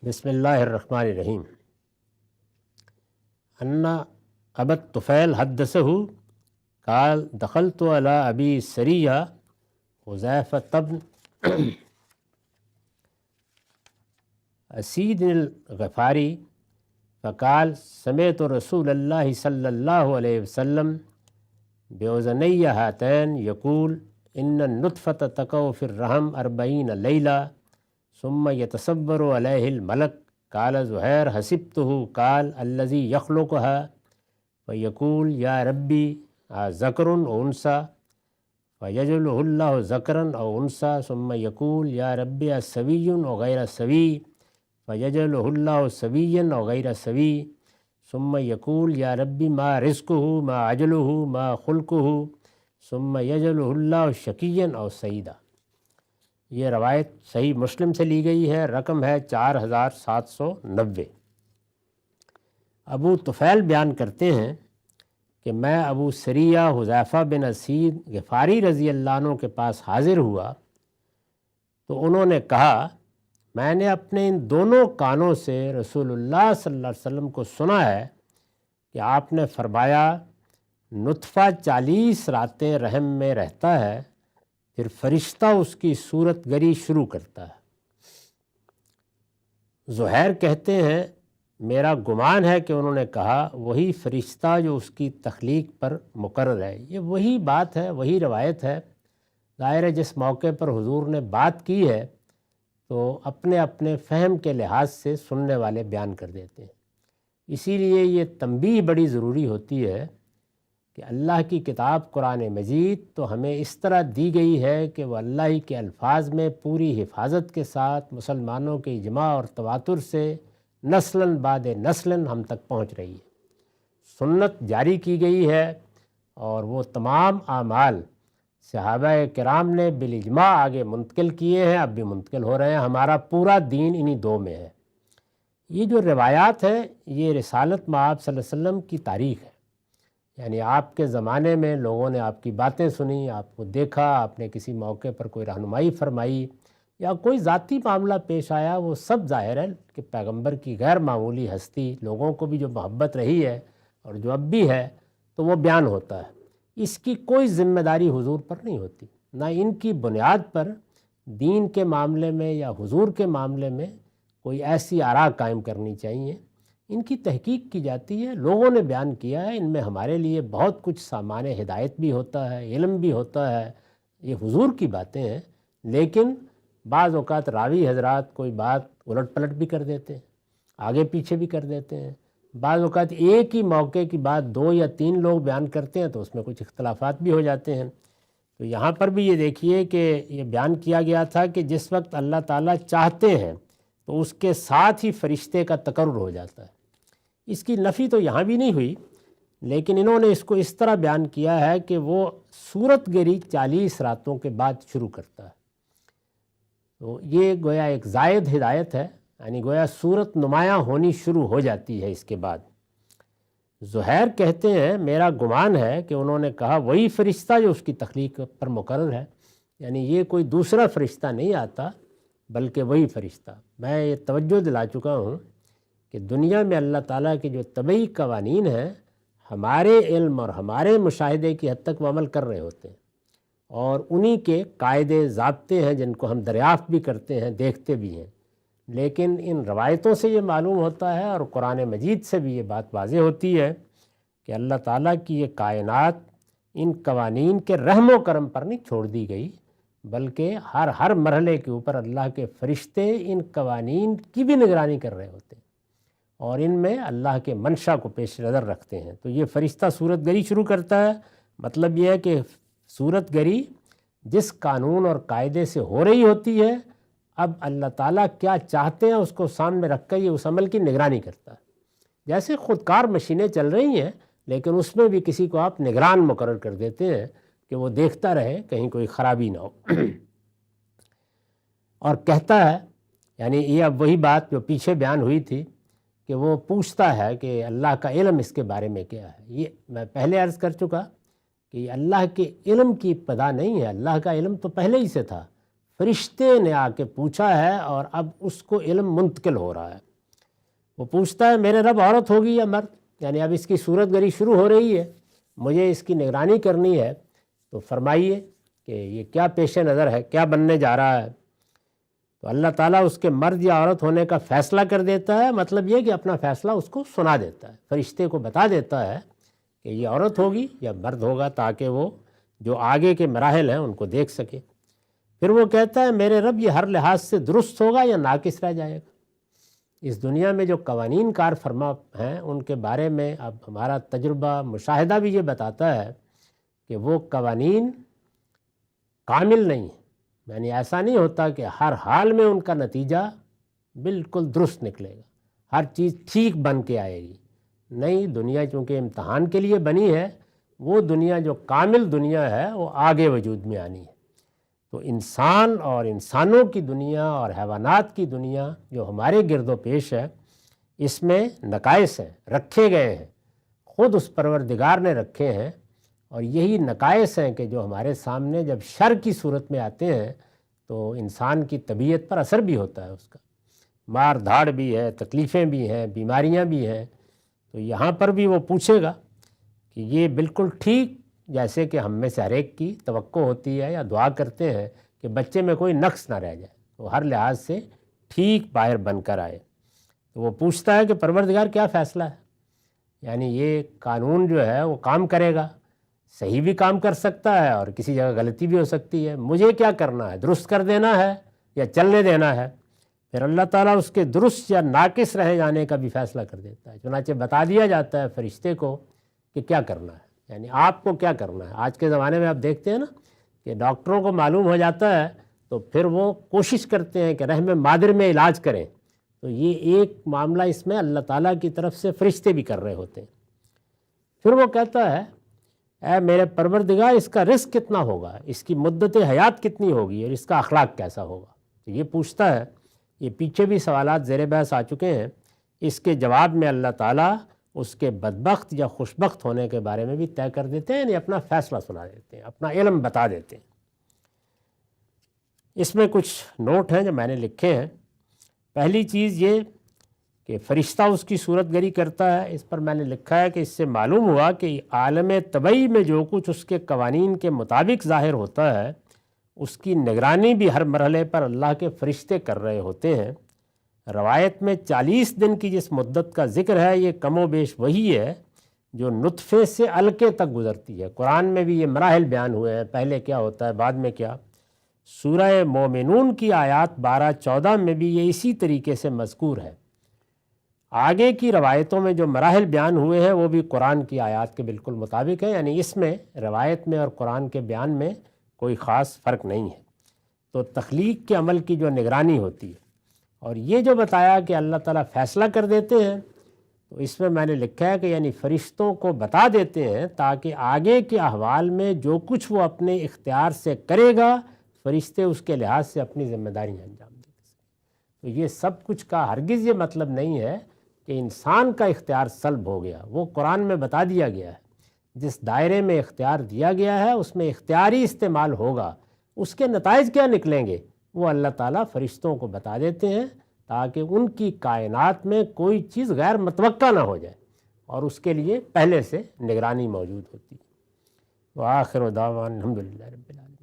بسم اللہ الرحمن الرحیم۔ ان ابا الطفیل حدثہ قال دخلت علی ابی سریہ حذیفۃ بن اسید الغفاری فقال سمعت رسول اللہ صلی اللہ علیہ وسلم بأذنی ہاتین یقول ان النطفۃ تقع فی الرحم 40 لیلہ ثم يتصور علیہ الملک قال زہیر حسبتہ قال الذی یخلقها فیقول یا ربی ذکر او انثی فیجعلہ اللہ ذکرا او انثی ثم یقول یا ربی سوی او غیر سوی فیجعلہ اللہ سویا او غیر سوی ثم یقول یا ربی ما رزقہ ما عجلہ ما خلقہ ثم یجعلہ اللہ شقیا او سعیدا۔ یہ روایت صحیح مسلم سے لی گئی ہے، رقم ہے 4790۔ ابو طفیل بیان کرتے ہیں کہ میں ابو سریہ حذیفہ بن اسید غفاری رضی اللہ عنہ کے پاس حاضر ہوا تو انہوں نے کہا میں نے اپنے ان دونوں کانوں سے رسول اللہ صلی اللہ علیہ وسلم کو سنا ہے کہ آپ نے فرمایا نطفہ 40 راتیں رحم میں رہتا ہے، پھر فرشتہ اس کی صورت گری شروع کرتا ہے۔ زہیر کہتے ہیں میرا گمان ہے کہ انہوں نے کہا وہی فرشتہ جو اس کی تخلیق پر مقرر ہے۔ یہ وہی بات ہے، وہی روایت ہے۔ ظاہر ہے جس موقع پر حضور نے بات کی ہے تو اپنے اپنے فہم کے لحاظ سے سننے والے بیان کر دیتے ہیں۔ اسی لیے یہ تنبیہ بڑی ضروری ہوتی ہے کہ اللہ کی کتاب قرآن مجید تو ہمیں اس طرح دی گئی ہے کہ وہ اللہ ہی کے الفاظ میں پوری حفاظت کے ساتھ مسلمانوں کے اجماع اور تواتر سے نسلاً بعد نسلاً ہم تک پہنچ رہی ہے۔ سنت جاری کی گئی ہے اور وہ تمام اعمال صحابہ کرام نے بالاجماع آگے منتقل کیے ہیں، اب بھی منتقل ہو رہے ہیں۔ ہمارا پورا دین انہی دو میں ہے۔ یہ جو روایات ہیں یہ رسالت مآب صلی اللہ علیہ وسلم کی تاریخ ہے، یعنی آپ کے زمانے میں لوگوں نے آپ کی باتیں سنی، آپ کو دیکھا، آپ نے کسی موقع پر کوئی رہنمائی فرمائی یا کوئی ذاتی معاملہ پیش آیا، وہ سب ظاہر ہے کہ پیغمبر کی غیر معمولی ہستی، لوگوں کو بھی جو محبت رہی ہے اور جو اب بھی ہے تو وہ بیان ہوتا ہے۔ اس کی کوئی ذمہ داری حضور پر نہیں ہوتی، نہ ان کی بنیاد پر دین کے معاملے میں یا حضور کے معاملے میں کوئی ایسی آراء قائم کرنی چاہیے۔ ان کی تحقیق کی جاتی ہے، لوگوں نے بیان کیا ہے، ان میں ہمارے لیے بہت کچھ سامان ہدایت بھی ہوتا ہے، علم بھی ہوتا ہے، یہ حضور کی باتیں ہیں۔ لیکن بعض اوقات راوی حضرات کوئی بات الٹ پلٹ بھی کر دیتے ہیں، آگے پیچھے بھی کر دیتے ہیں۔ بعض اوقات ایک ہی موقع کی بات 2 یا 3 لوگ بیان کرتے ہیں تو اس میں کچھ اختلافات بھی ہو جاتے ہیں۔ تو یہاں پر بھی یہ دیکھیے کہ یہ بیان کیا گیا تھا کہ جس وقت اللہ تعالیٰ چاہتے ہیں تو اس کے ساتھ ہی فرشتے کا تقرر ہو جاتا ہے۔ اس کی نفی تو یہاں بھی نہیں ہوئی، لیکن انہوں نے اس کو اس طرح بیان کیا ہے کہ وہ صورت گری 40 راتوں کے بعد شروع کرتا ہے۔ تو یہ گویا ایک زائد ہدایت ہے، یعنی گویا صورت نمایاں ہونی شروع ہو جاتی ہے اس کے بعد۔ زہیر کہتے ہیں میرا گمان ہے کہ انہوں نے کہا وہی فرشتہ جو اس کی تخلیق پر مقرر ہے، یعنی یہ کوئی دوسرا فرشتہ نہیں آتا بلکہ وہی فرشتہ۔ میں یہ توجہ دلا چکا ہوں کہ دنیا میں اللہ تعالیٰ کے جو طبعی قوانین ہیں ہمارے علم اور ہمارے مشاہدے کی حد تک وہ عمل کر رہے ہوتے ہیں، اور انہی کے قاعدے ضابطے ہیں جن کو ہم دریافت بھی کرتے ہیں، دیکھتے بھی ہیں۔ لیکن ان روایتوں سے یہ معلوم ہوتا ہے اور قرآن مجید سے بھی یہ بات واضح ہوتی ہے کہ اللہ تعالیٰ کی یہ کائنات ان قوانین کے رحم و کرم پر نہیں چھوڑ دی گئی، بلکہ ہر مرحلے کے اوپر اللہ کے فرشتے ان قوانین کی بھی نگرانی کر رہے ہوتے ہیں اور ان میں اللہ کے منشا کو پیش نظر رکھتے ہیں۔ تو یہ فرشتہ صورت گری شروع کرتا ہے، مطلب یہ ہے کہ صورت گری جس قانون اور قاعدے سے ہو رہی ہوتی ہے، اب اللہ تعالیٰ کیا چاہتے ہیں اس کو سامنے رکھ کر یہ اس عمل کی نگرانی کرتا ہے۔ جیسے خودکار مشینیں چل رہی ہیں لیکن اس میں بھی کسی کو آپ نگران مقرر کر دیتے ہیں کہ وہ دیکھتا رہے کہیں کوئی خرابی نہ ہو۔ اور کہتا ہے، یعنی یہ اب وہی بات جو پیچھے بیان ہوئی تھی کہ وہ پوچھتا ہے کہ اللہ کا علم اس کے بارے میں کیا ہے۔ یہ میں پہلے عرض کر چکا کہ یہ اللہ کے علم کی ابتدا نہیں ہے، اللہ کا علم تو پہلے ہی سے تھا۔ فرشتے نے آ کے پوچھا ہے اور اب اس کو علم منتقل ہو رہا ہے۔ وہ پوچھتا ہے میرے رب عورت ہوگی یا مرد، یعنی اب اس کی صورت گری شروع ہو رہی ہے، مجھے اس کی نگرانی کرنی ہے، تو فرمائیے کہ یہ کیا پیش نظر ہے، کیا بننے جا رہا ہے۔ تو اللہ تعالیٰ اس کے مرد یا عورت ہونے کا فیصلہ کر دیتا ہے، مطلب یہ کہ اپنا فیصلہ اس کو سنا دیتا ہے، فرشتے کو بتا دیتا ہے کہ یہ عورت ہوگی یا مرد ہوگا، تاکہ وہ جو آگے کے مراحل ہیں ان کو دیکھ سکے۔ پھر وہ کہتا ہے میرے رب یہ ہر لحاظ سے درست ہوگا یا ناقص رہ جائے گا۔ اس دنیا میں جو قوانین کار فرما ہیں ان کے بارے میں اب ہمارا تجربہ مشاہدہ بھی یہ بتاتا ہے کہ وہ قوانین کامل نہیں ہیں، یعنی ایسا نہیں ہوتا کہ ہر حال میں ان کا نتیجہ بالکل درست نکلے گا، ہر چیز ٹھیک بن کے آئے گی۔ نہیں، دنیا چونکہ امتحان کے لیے بنی ہے، وہ دنیا جو کامل دنیا ہے وہ آگے وجود میں آنی ہے۔ تو انسان اور انسانوں کی دنیا اور حیوانات کی دنیا جو ہمارے گرد و پیش ہے، اس میں نقائص ہیں، رکھے گئے ہیں، خود اس پروردگار نے رکھے ہیں، اور یہی نقائص ہیں کہ جو ہمارے سامنے جب شر کی صورت میں آتے ہیں تو انسان کی طبیعت پر اثر بھی ہوتا ہے، اس کا مار دھاڑ بھی ہے، تکلیفیں بھی ہیں، بیماریاں بھی ہیں۔ تو یہاں پر بھی وہ پوچھے گا کہ یہ بالکل ٹھیک، جیسے کہ ہم میں سے ہر ایک کی توقع ہوتی ہے یا دعا کرتے ہیں کہ بچے میں کوئی نقص نہ رہ جائے، وہ ہر لحاظ سے ٹھیک باہر بن کر آئے۔ تو وہ پوچھتا ہے کہ پروردگار کیا فیصلہ ہے، یعنی یہ قانون جو ہے وہ کام کرے گا، صحیح بھی کام کر سکتا ہے اور کسی جگہ غلطی بھی ہو سکتی ہے، مجھے کیا کرنا ہے، درست کر دینا ہے یا چلنے دینا ہے؟ پھر اللہ تعالیٰ اس کے درست یا ناقص رہ جانے کا بھی فیصلہ کر دیتا ہے۔ چنانچہ بتا دیا جاتا ہے فرشتے کو کہ کیا کرنا ہے، یعنی آپ کو کیا کرنا ہے۔ آج کے زمانے میں آپ دیکھتے ہیں نا کہ ڈاکٹروں کو معلوم ہو جاتا ہے تو پھر وہ کوشش کرتے ہیں کہ رحم مادر میں علاج کریں، تو یہ ایک معاملہ اس میں اللہ تعالیٰ کی طرف سے فرشتے بھی کر رہے ہوتے ہیں۔ پھر وہ کہتا ہے اے میرے پروردگار اس کا رزق کتنا ہوگا، اس کی مدت حیات کتنی ہوگی اور اس کا اخلاق کیسا ہوگا۔ تو یہ پوچھتا ہے، یہ پیچھے بھی سوالات زیر بحث آ چکے ہیں، اس کے جواب میں اللہ تعالیٰ اس کے بدبخت یا خوشبخت ہونے کے بارے میں بھی طے کر دیتے ہیں، یعنی اپنا فیصلہ سنا دیتے ہیں، اپنا علم بتا دیتے ہیں۔ اس میں کچھ نوٹ ہیں جو میں نے لکھے ہیں۔ پہلی چیز یہ کہ فرشتہ اس کی صورت گری کرتا ہے، اس پر میں نے لکھا ہے کہ اس سے معلوم ہوا کہ عالم طبعی میں جو کچھ اس کے قوانین کے مطابق ظاہر ہوتا ہے اس کی نگرانی بھی ہر مرحلے پر اللہ کے فرشتے کر رہے ہوتے ہیں۔ روایت میں 40 دن کی جس مدت کا ذکر ہے یہ کم و بیش وہی ہے جو نطفے سے علقے تک گزرتی ہے۔ قرآن میں بھی یہ مراحل بیان ہوئے ہیں، پہلے کیا ہوتا ہے، بعد میں کیا۔ سورہ مومنون کی آیات 12-14 میں بھی یہ اسی طریقے سے مذکور ہے۔ آگے کی روایتوں میں جو مراحل بیان ہوئے ہیں وہ بھی قرآن کی آیات کے بالکل مطابق ہے، یعنی اس میں روایت میں اور قرآن کے بیان میں کوئی خاص فرق نہیں ہے۔ تو تخلیق کے عمل کی جو نگرانی ہوتی ہے، اور یہ جو بتایا کہ اللہ تعالیٰ فیصلہ کر دیتے ہیں، تو اس میں نے لکھا ہے کہ یعنی فرشتوں کو بتا دیتے ہیں تاکہ آگے کے احوال میں جو کچھ وہ اپنے اختیار سے کرے گا فرشتے اس کے لحاظ سے اپنی ذمہ داریاں انجام دے سکیں۔ تو یہ سب کچھ کا ہرگز یہ مطلب نہیں ہے کہ انسان کا اختیار سلب ہو گیا، وہ قرآن میں بتا دیا گیا ہے۔ جس دائرے میں اختیار دیا گیا ہے اس میں اختیاری استعمال ہوگا، اس کے نتائج کیا نکلیں گے وہ اللہ تعالیٰ فرشتوں کو بتا دیتے ہیں تاکہ ان کی کائنات میں کوئی چیز غیر متوقع نہ ہو جائے، اور اس کے لیے پہلے سے نگرانی موجود ہوتی ہے۔ وآخر دعوانا الحمدللہ رب العالمین۔